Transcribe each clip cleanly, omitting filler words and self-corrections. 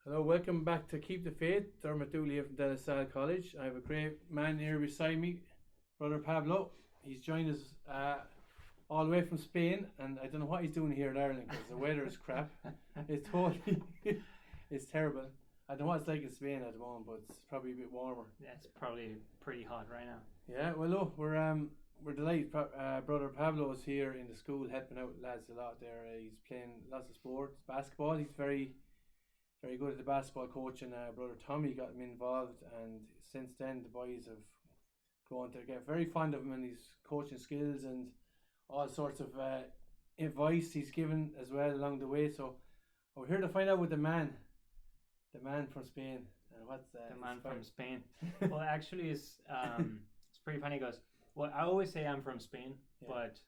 Hello, welcome back to Keep the Faith. Dermot Dooley here from De La Salle College. I have a great man here beside me, Brother Pablo. He's joined us all the way from Spain, and I don't know what he's doing here in Ireland because the weather is crap. It's totally, it's terrible. I don't know what it's like in Spain at the moment, but it's probably a bit warmer. Yeah, it's probably pretty hot right now. Yeah, well, look, we're delighted. Brother Pablo is here in the school helping out lads a lot there. He's playing lots of sports, basketball. He's very good at the basketball coach, and Brother Tommy got him involved, and since then the boys have grown to get very fond of him and his coaching skills and all sorts of advice he's given as well along the way. So we're here to find out with the man from Spain, and what's the man from Spain. Well, actually, it's pretty funny because I always say I'm from Spain, but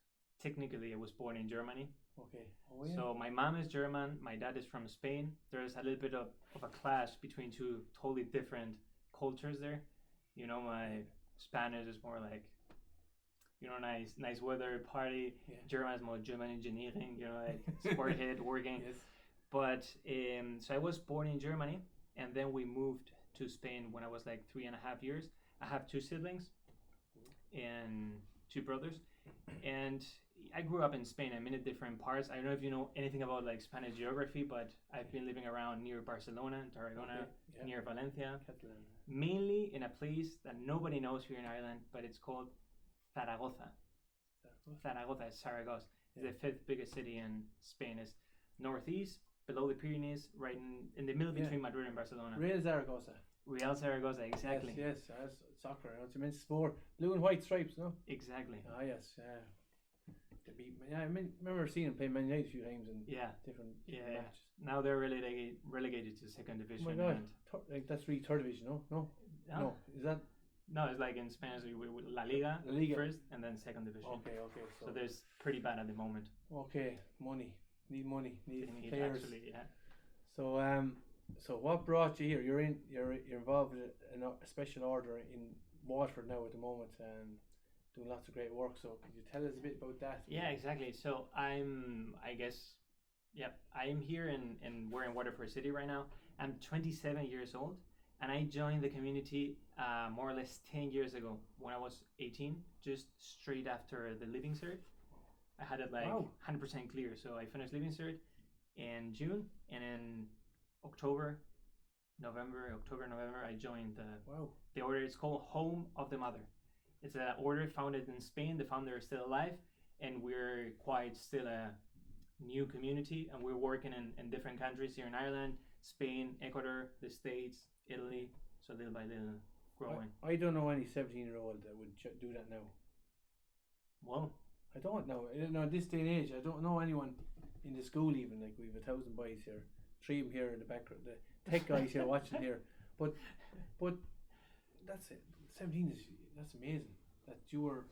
technically I was born in Germany. Okay. Oh, yeah. So my mom is German, my dad is from Spain. There's a little bit of a clash between two totally different cultures there. You know, my Spanish is more like, nice weather, party. Yeah. German is more German engineering, like sport head working. Yes. But so I was born in Germany, and then we moved to Spain when I was like 3.5 years. I have two siblings and two brothers, and I grew up in Spain. I'm in different parts. I don't know if you know anything about like Spanish geography, but I've been living around near Barcelona, Tarragona, near Valencia, Catalan. mainly in a place that nobody knows here in Ireland, but it's called Zaragoza. Zaragoza is Saragossa. It's the fifth biggest city in Spain. It's northeast, below the Pyrenees, right in the middle between Madrid and Barcelona. Real Zaragoza. Real Zaragoza, exactly. Yes, soccer. It's immense sport. Blue and white stripes, no? Exactly. Ah, yes. I remember seeing him play Man United a few times in different matches. Now they're relegated to second division. Oh my God, that's really third division, no? No, is that? No, it's like in Spanish, La Liga first and then second division. Okay. So there's pretty bad at the moment. Okay, need money, need players. Actually, yeah. So what brought you here? You're involved in a special order in Waterford now at the moment, and doing lots of great work. So could you tell us a bit about that? Yeah, exactly. So I'm here we're in Waterford City right now. I'm 27 years old, and I joined the community more or less 10 years ago when I was 18, just straight after the Living Cert. I had it 100% clear. So I finished Living Cert in June, and in October, November, I joined the order. It's called Home of the Mother. It's an order founded in Spain. The founder is still alive, and we're quite still a new community, and we're working in different countries here in Ireland, Spain, Ecuador, the States, Italy, so little by little growing. I don't know any 17-year-old that would do that now. Well, I don't know. At this day and age, I don't know anyone in the school even. Like, we have 1,000 boys here, 3 of them here in the background, the tech guys here watching here. But that's it. 17 that's amazing. That you were.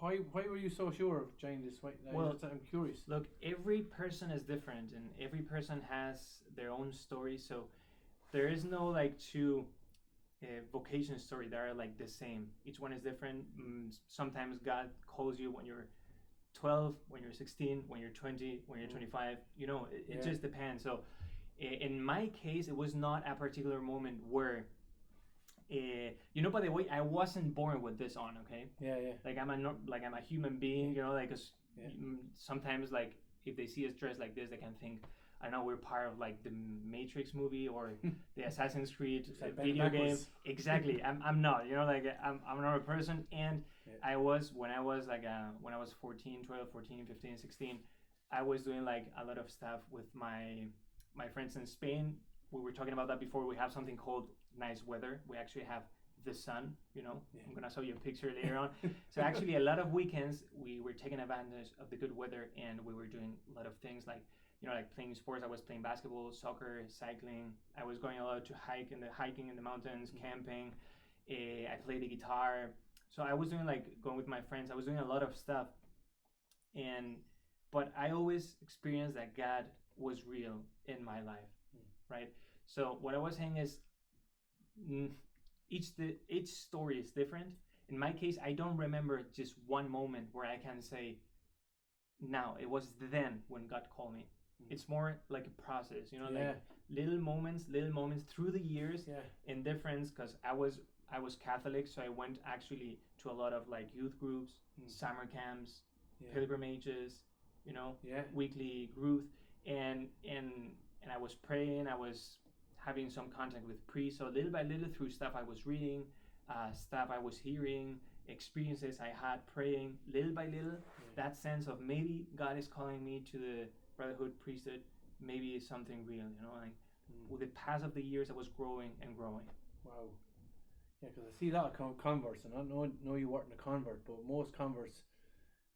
Why were you so sure of joining this? I'm curious. Look, every person is different, and every person has their own story. So there is no two vocation story that are like the same. Each one is different. Sometimes God calls you when you're 12, when you're 16, when you're 20, when you're 25. It just depends. So in my case, it was not a particular moment where. By the way, I wasn't born with this on, okay? Yeah. Like I'm a human being, sometimes if they see us dressed like this, they can think, I don't know, we're part of the Matrix movie or the Assassin's Creed video game. Exactly. I'm not, I'm not a person. And I was, when I was 14, 12, 14, 15, 16, I was doing a lot of stuff with my friends in Spain. We were talking about that before. We have something called nice weather. We actually have the sun, I'm gonna show you a picture later on. So actually a lot of weekends we were taking advantage of the good weather, and we were doing a lot of things like playing sports. I was playing basketball, soccer, cycling. I was going a lot to hiking in the mountains, camping. I played the guitar. So I was doing going with my friends. I was doing a lot of stuff, but I always experienced that God was real in my life, right? So what I was saying is, each story is different. In my case, I don't remember just one moment where I can say, now it was then when God called me. It's more like a process, you know, Yeah. like little moments through the years Yeah. in difference. Because I was Catholic, so I went actually to a lot of like youth groups, summer camps, Yeah. pilgrimages, you know, Yeah. weekly growth, and I was praying. I was having some contact with priests. So little by little, through stuff I was reading, stuff I was hearing, experiences I had praying, little by little, that sense of maybe God is calling me to the brotherhood, priesthood, maybe it's something real, you know. Like with the pass of the years, I was growing and growing. Wow. Yeah, because I see a lot of converts, and I know you weren't a convert, but most converts,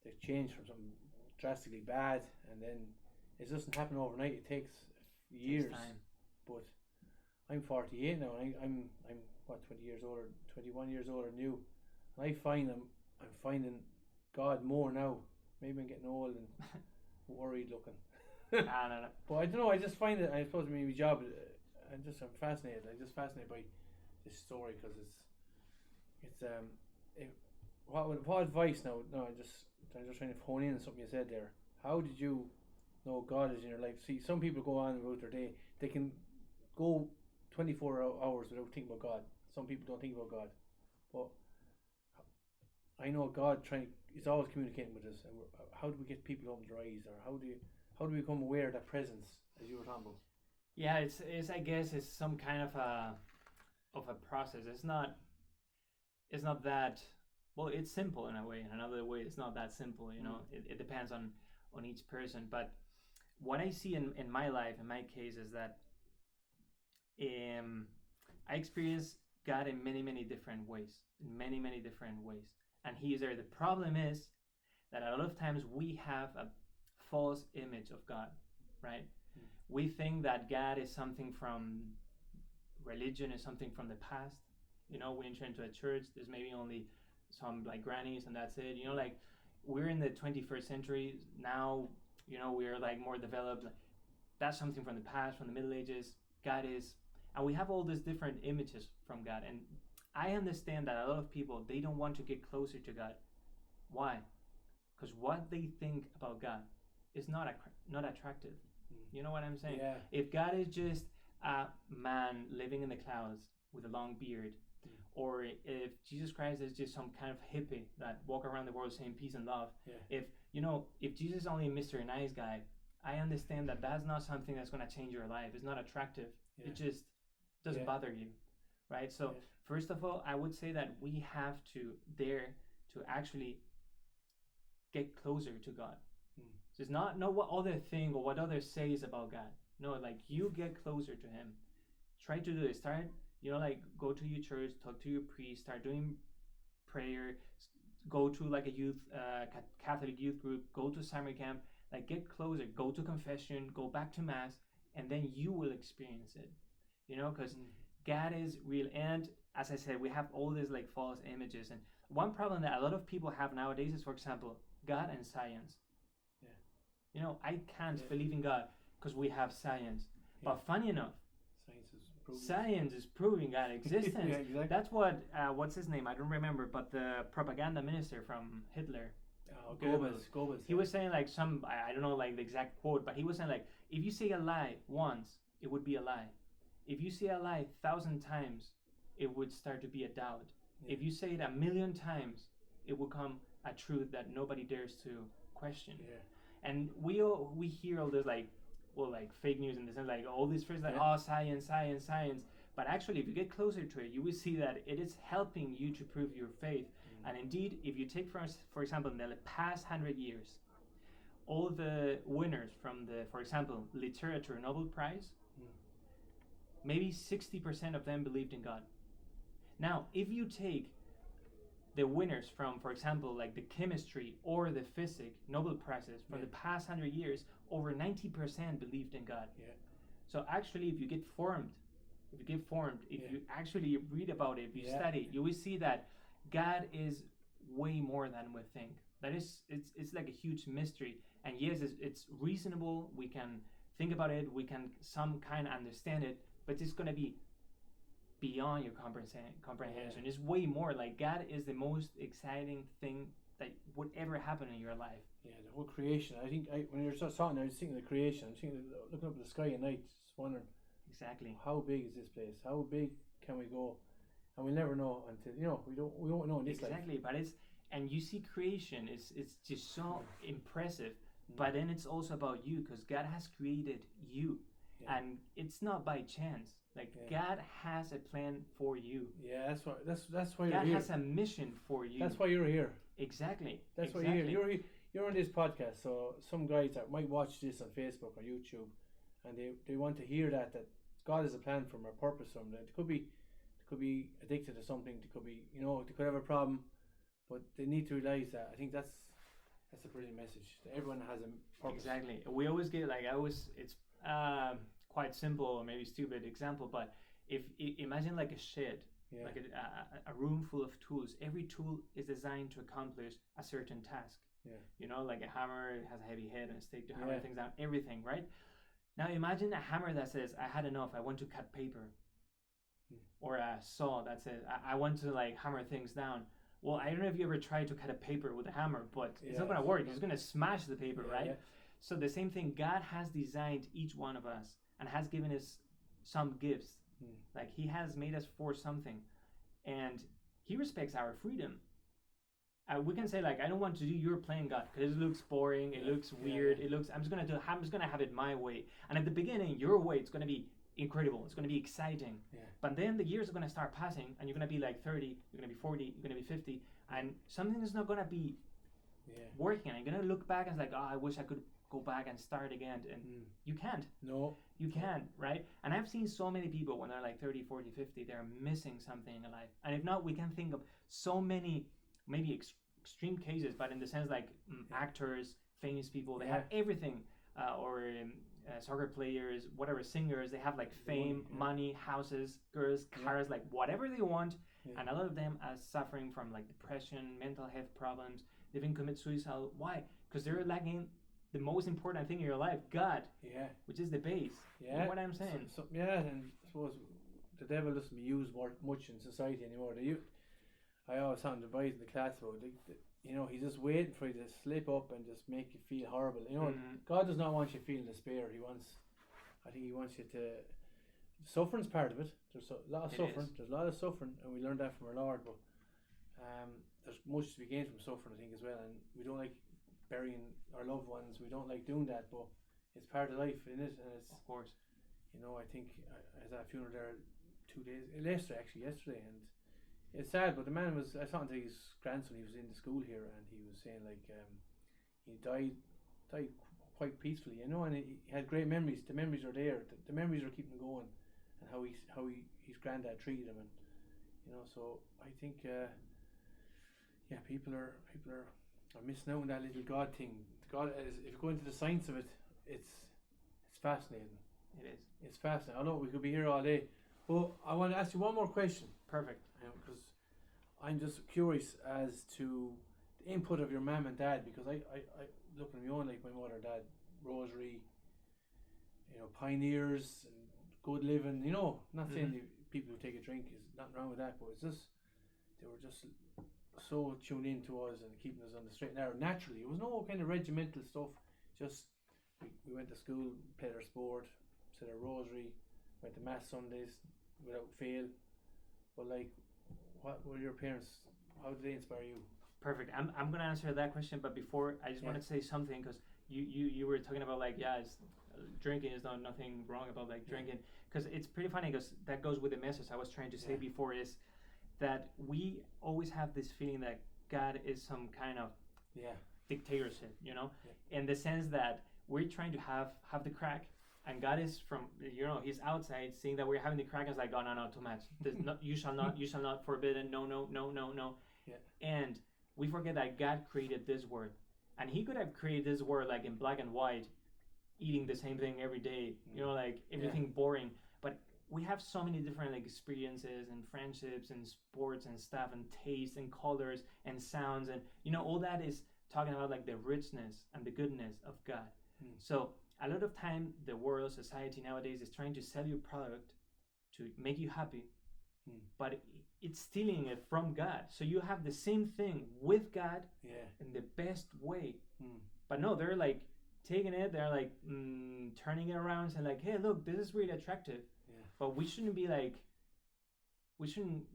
they change from something drastically bad, and then it doesn't happen overnight. It takes years. It takes time. But I'm 48 now, and I'm what, 20 years older, 21 years older than you, and I'm finding God more now. Maybe I'm getting old and worried looking. No. But I don't know. I just find it. I suppose maybe job. I'm fascinated. I'm just fascinated by this story because what advice now? No, I'm just trying to hone in on something you said there. How did you know God is in your life? See, some people go on about their day. They can go 24 hours without thinking about God. Some people don't think about God, but I know God is always communicating with us. And how do we get people to open their eyes, or how do we become aware of that presence, as you were talking about? Yeah, it's I guess it's some kind of a process. It's not that, well, it's simple in a way. In another way, it's not that simple, you know. It depends on each person. But what I see in my life, in my case, is that I experience God in many different ways. And He is there. The problem is that a lot of times we have a false image of God, right? We think that God is something from religion, is something from the past. You know, we enter into a church, there's maybe only some like grannies and that's it. You know, like we're in the 21st century now, you know, we're like more developed. That's something from the past, from the Middle Ages. God is, and we have all these different images from God. And I understand that a lot of people, they don't want to get closer to God. Why? Because what they think about God is not attractive. You know what I'm saying? Yeah. If God is just a man living in the clouds with a long beard, or if Jesus Christ is just some kind of hippie that walk around the world saying peace and love, if Jesus is only Mr. Nice Guy, I understand that that's not something that's going to change your life. It's not attractive. It just doesn't bother you, right? So first of all, I would say that we have to dare to actually get closer to God. So it's not what others think or what others say is about God. No, like you get closer to Him. Try to do it. Start, like go to your church, talk to your priest, start doing prayer, go to like a youth, Catholic youth group, go to summer camp, like get closer, go to confession, go back to mass, and then you will experience it. Because God is real. And as I said, we have all these like false images. And one problem that a lot of people have nowadays is, for example, God and science. I can't believe in God because we have science. But funny enough, science is proving God's existence. Yeah, exactly. That's what, what's his name? I don't remember, but the propaganda minister from Hitler, Goebbels. He was saying like I don't know like the exact quote, but he was saying like, if you say a lie once, it would be a lie. If you say a lie 1,000 times, it would start to be a doubt. If you say it 1,000,000 times, it will come a truth that nobody dares to question. And we hear all this like fake news in the sense like all these phrases like science. But actually, if you get closer to it, you will see that it is helping you to prove your faith. And indeed, if you take for example, in the past 100 years, all the winners from the, for example, literature Nobel Prize, maybe 60% of them believed in God. Now, if you take the winners from, for example, like the chemistry or the physics Nobel Prizes from the past 100 years, over 90% believed in God. So actually, if you get formed, if you actually read about it, if you study, you will see that God is way more than we think. That is, it's like a huge mystery. And yes, it's reasonable. We can think about it. We can some kind of understand it, but it's going to be beyond your comprehension. It's way more. Like God is the most exciting thing that would ever happen in your life. Yeah, the whole creation. I think when you're just talking, I was thinking of the creation. I'm thinking, looking up at the sky at night, just wondering, Exactly. how big is this place? How big can we go? And we'll never know until we won't know in this life. Exactly, but and you see creation. It's just so impressive. But then it's also about you, because God has created you, and it's not by chance. Like God has a plan for you. Yeah, that's why God you're here. has a mission for you. That's why you're here. Exactly. That's why you're here. You're on this podcast, so some guys that might watch this on Facebook or YouTube, and they want to hear that God has a plan for them, a purpose for them. They could be addicted to something. They could be, they could have a problem, but they need to realize that. I think that's a brilliant message. That everyone has a purpose. Exactly. We always get it's quite simple or maybe stupid example, but if imagine like a shed, like a room full of tools. Every tool is designed to accomplish a certain task. Yeah. Like a hammer, it has a heavy head and a stick to hammer things down. Everything, right? Now imagine a hammer that says, "I had enough. I want to cut paper," or a saw that says, "I want to like hammer things down." Well, I don't know if you ever tried to cut a paper with a hammer, but it's not going to work. It's going to smash the paper, right? Yeah. So the same thing, God has designed each one of us and has given us some gifts. Like he has made us for something, and he respects our freedom. We can say like, I don't want to do your plan, God, because it looks boring. It looks weird. It looks. I'm just gonna have it my way. And at the beginning, your way, it's gonna be incredible. It's gonna be exciting. Yeah. But then the years are gonna start passing, and you're gonna be like 30. You're gonna be 40. You're gonna be 50, and something is not gonna be working. And you're gonna look back and it's like, oh, I wish I could go back and start again. And you can't. No. You can't, right? And I've seen so many people when they're like 30, 40, 50, they're missing something in their life. And if not, we can think of so many, maybe extreme cases, but in the sense like actors, famous people, they have everything, or soccer players, whatever, singers, they have like fame, money, houses, girls, cars, like whatever they want. And a lot of them are suffering from like depression, mental health problems. They even commit suicide. Why? Because they're lacking the most important thing in your life, God, which is the base. You know what I'm saying? And I suppose the devil doesn't be used much in society anymore. I always found the boys in the class about he's just waiting for you to slip up and just make you feel horrible. God does not want you feeling despair. I think he wants you to. Suffering's part of it. There's a lot of suffering. There's a lot of suffering, and we learned that from our Lord. But there's much to be gained from suffering, I think, as well. And we don't like burying our loved ones. We don't like doing that, but it's part of life, isn't it? And it's, of course. I think I was at a funeral there 2 days yesterday, and it's sad. But the man was. I was talking to his grandson. He was in the school here, and he was saying like he died quite peacefully, and he had great memories. The memories are there. The memories are keeping him going, and how his granddad treated him, and So I think people are missing out on that little God thing. God is, if you go into the science of it, it's fascinating. It is. It's fascinating. I know we could be here all day, but I want to ask you one more question. Perfect. Because I'm just curious as to the input of your mum and dad, because I look at my own, like my mother and dad, rosary, pioneers and good living. Not saying the people who take a drink is nothing wrong with that, but it's just they were just so tuned in to us and keeping us on the straight and narrow naturally. It was no kind of regimental stuff. Just we went to school, played our sport, said our rosary, went to mass Sundays without fail. But like, what were your parents? How did they inspire you? Perfect. I'm gonna answer that question, but before I just wanted to say something, because you were talking about like drinking is nothing wrong about like drinking, because it's pretty funny, because that goes with the message I was trying to say before, is that we always have this feeling that God is some kind of dictatorship, in the sense that we're trying to have the crack, and God is from he's outside seeing that we're having the crack, and it's like, oh no, too much. You shall not forbidden. No. Yeah. And we forget that God created this word, and He could have created this word like in black and white, eating the same thing every day, like everything boring. But we have so many different like experiences and friendships and sports and stuff and taste and colors and sounds, and all that is talking about like the richness and the goodness of God. So a lot of time the world, society nowadays is trying to sell you a product to make you happy, but it's stealing it from God. So you have the same thing with God in the best way. But no, they're like taking it, they're like turning it around and saying like, hey, look, this is really attractive. But we shouldn't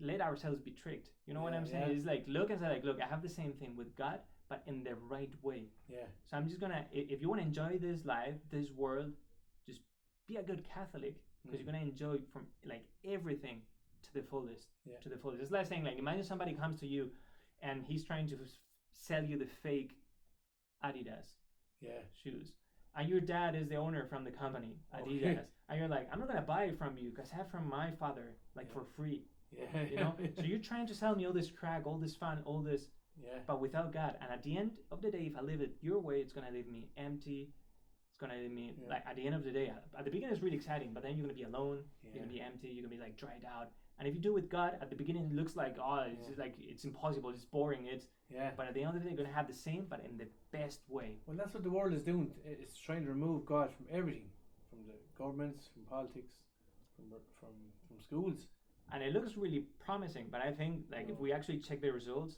let ourselves be tricked. You know what I'm saying? It's like, look and say like, look, I have the same thing with God, but in the right way. So I'm just gonna, if you want to enjoy this life, this world, just be a good Catholic, because you're gonna enjoy from like everything to the fullest. To the fullest. It's like saying like, imagine somebody comes to you and he's trying to sell you the fake Adidas shoes, and your dad is the owner from the company Adidas, and you're like, I'm not gonna buy it from you because I have from my father like for free. You know, so you're trying to sell me all this crack, all this fun, all this, but without God. And at the end of the day, if I live it your way, it's gonna leave me empty. It's gonna leave me like at the end of the day. At the beginning, it's really exciting, but then you're gonna be alone. You're gonna be empty. You're gonna be like dried out. And if you do it with God, at the beginning it looks like it's like it's impossible, it's boring, but at the end of the day you're gonna have the same, but in the best way. Well, that's what the world is doing. It's trying to remove God from everything, from the governments, from politics, from schools. And it looks really promising, but I think like if we actually check the results,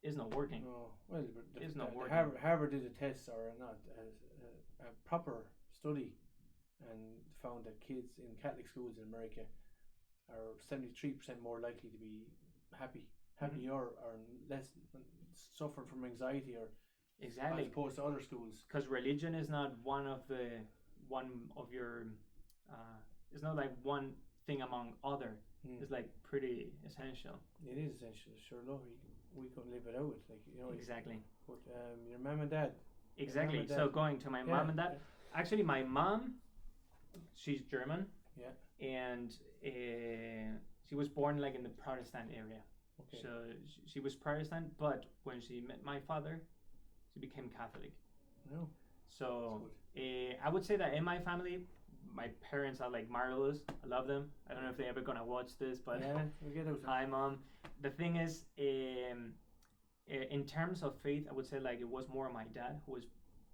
it's not working. No, well, it's not working. Harvard did a test or not a proper study, and found that kids in Catholic schools in America are 73% more likely to be happy or less suffer from anxiety or as opposed to other schools. Because religion is not one of your it's not like one thing among other. It's like pretty essential. It is essential, sure. No, we couldn't live without it. Like, you know. Exactly. But your mom and dad. Exactly. So going to my mom and dad. Actually, my mom, she's German. And she was born like in the Protestant area. So she was Protestant, but when she met my father, she became Catholic. No. So I would say that in my family, my parents are like marvelous. I love them. I don't know if they're ever gonna watch this, but we'll get out. Hi, Mom. The thing is, in terms of faith, I would say like it was more my dad who was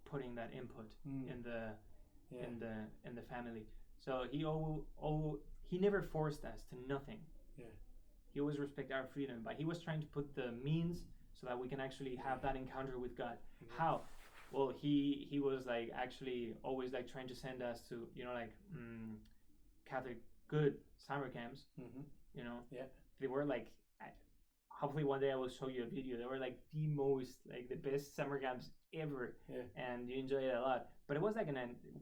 putting that input in the family. So he never forced us to nothing. He always respected our freedom, but he was trying to put the means so that we can actually have that encounter with God. How? Well, he was like actually always like trying to send us to, you know, like Catholic good summer camps. You know, they were like, hopefully one day I will show you a video. They were like the most, like the best summer camps ever, and you enjoy it a lot. But it was like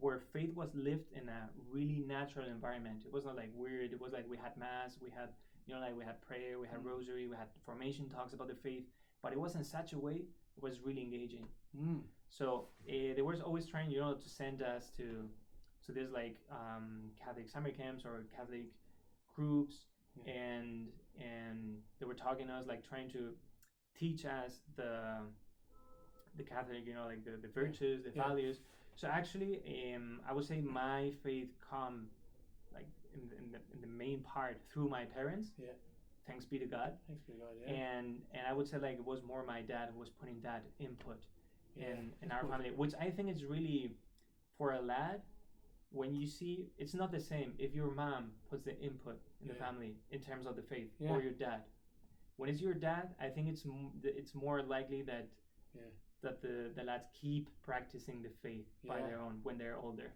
where faith was lived in a really natural environment. It was not like weird. It was like we had mass, we had, you know, like we had prayer, we had rosary, we had formation talks about the faith. But it was in such a way it was really engaging. So they were always trying, you know, to send us to there's like Catholic summer camps or Catholic groups, and they were talking to us, like trying to teach us the Catholic, you know, like the virtues, the values. So actually, I would say my faith come like in the main part through my parents. Thanks be to God. Thanks be to God. And I would say like it was more my dad who was putting that input in our family, which I think is really, for a lad, when you see, it's not the same if your mom puts the input in the family in terms of the faith or your dad. When it's your dad, I think it's more likely that the lads keep practicing the faith by their own when they're older.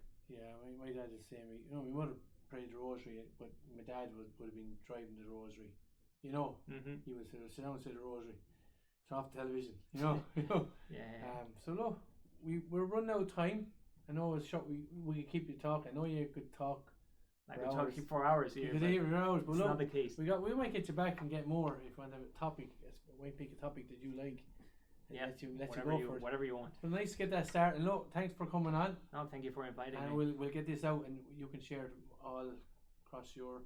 My dad is the same. You know, my mother prayed the rosary, but my dad would have been driving the rosary. You know, he would sit down and say the rosary. It's off television. You know. So look, we're running out of time. I know it's short. We could keep you talking. I know you could talk. I could talk you for hours here. You could hear for hours, but it's look, not the case. We might get you back and get more if you want to have a topic. We might pick a topic that you like. Let you go for it. Whatever you want. Well, nice to get that started. And look, thanks for coming on. No, thank you for inviting me. And we'll get this out, and you can share it all across your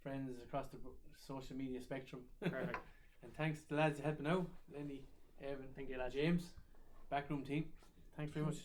friends, across the social media spectrum. Perfect. And thanks to the lads for helping out. Lenny, Evan, thank you, lads. James, backroom team. Thanks very much.